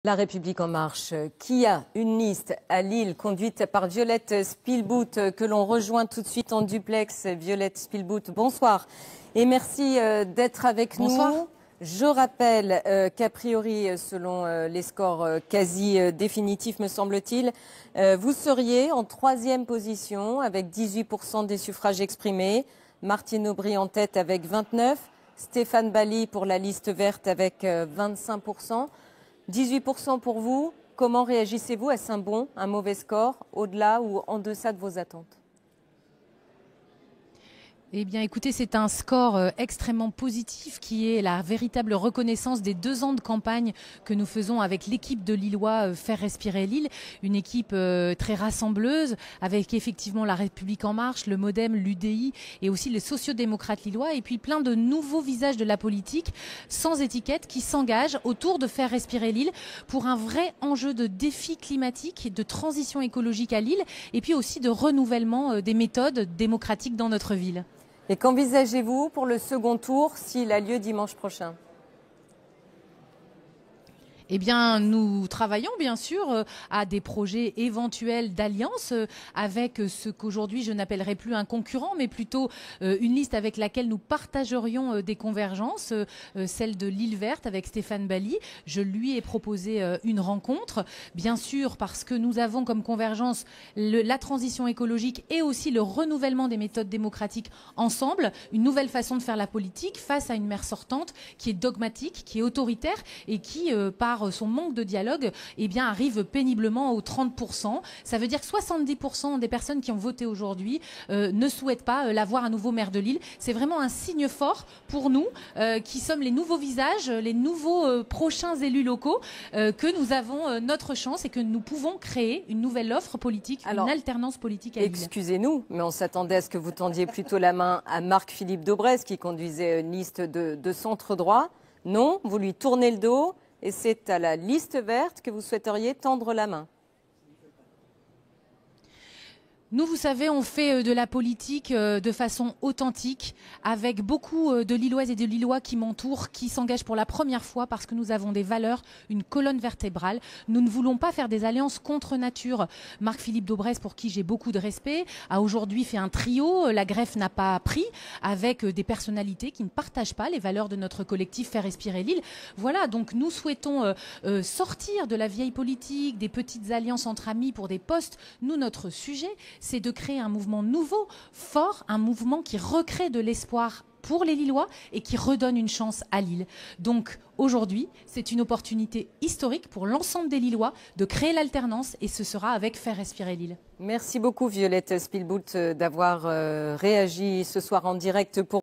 La République en marche, qui a une liste à Lille conduite par Violette Spilbout, que l'on rejoint tout de suite en duplex. Violette Spilbout, bonsoir et merci d'être avec nous. Je rappelle qu'a priori, selon les scores quasi définitifs, me semble-t-il, vous seriez en troisième position avec 18% des suffrages exprimés. Martine Aubry en tête avec 29%. Stéphane Bally pour la liste verte avec 25%. 18% pour vous. Comment réagissez-vous? Est-ce un bon, un mauvais score, au-delà ou en deçà de vos attentes? Eh bien, écoutez, c'est un score extrêmement positif qui est la véritable reconnaissance des 2 ans de campagne que nous faisons avec l'équipe de Lillois Faire Respirer Lille, une équipe très rassembleuse avec effectivement La République en marche, le MoDem, l'UDI et aussi les sociodémocrates lillois et puis plein de nouveaux visages de la politique sans étiquette qui s'engagent autour de Faire Respirer Lille pour un vrai enjeu de défi climatique, de transition écologique à Lille et puis aussi de renouvellement des méthodes démocratiques dans notre ville. Et qu'envisagez-vous pour le second tour s'il a lieu dimanche prochain? Eh bien, nous travaillons bien sûr à des projets éventuels d'alliance avec ce qu'aujourd'hui je n'appellerai plus un concurrent, mais plutôt une liste avec laquelle nous partagerions des convergences, celle de Lille Verte avec Stéphane Bally. Je lui ai proposé une rencontre, bien sûr parce que nous avons comme convergence la transition écologique et aussi le renouvellement des méthodes démocratiques ensemble, une nouvelle façon de faire la politique face à une maire sortante qui est dogmatique, qui est autoritaire et qui, par son manque de dialogue, eh bien, arrive péniblement aux 30%. Ça veut dire que 70% des personnes qui ont voté aujourd'hui ne souhaitent pas la voir à nouveau maire de Lille. C'est vraiment un signe fort pour nous qui sommes les nouveaux visages, les nouveaux prochains élus locaux, que nous avons notre chance et que nous pouvons créer une nouvelle offre politique, une alternance politique à Lille. Excusez-nous, mais on s'attendait à ce que vous tendiez plutôt la main à Marc-Philippe Daubresse qui conduisait une liste de centre droit. Non, vous lui tournez le dos. Et c'est à la liste verte que vous souhaiteriez tendre la main. Nous, vous savez, on fait de la politique de façon authentique, avec beaucoup de Lilloises et de Lillois qui m'entourent, qui s'engagent pour la première fois parce que nous avons des valeurs, une colonne vertébrale. Nous ne voulons pas faire des alliances contre nature. Marc-Philippe Daubresse, pour qui j'ai beaucoup de respect, a aujourd'hui fait un trio, la greffe n'a pas pris, avec des personnalités qui ne partagent pas les valeurs de notre collectif Faire Respirer Lille. Voilà, donc nous souhaitons sortir de la vieille politique, des petites alliances entre amis pour des postes. Nous, notre sujet, c'est de créer un mouvement nouveau, fort, un mouvement qui recrée de l'espoir pour les Lillois et qui redonne une chance à Lille. Donc aujourd'hui, c'est une opportunité historique pour l'ensemble des Lillois de créer l'alternance et ce sera avec Faire Respirer Lille. Merci beaucoup Violette Spilbout d'avoir réagi ce soir en direct pour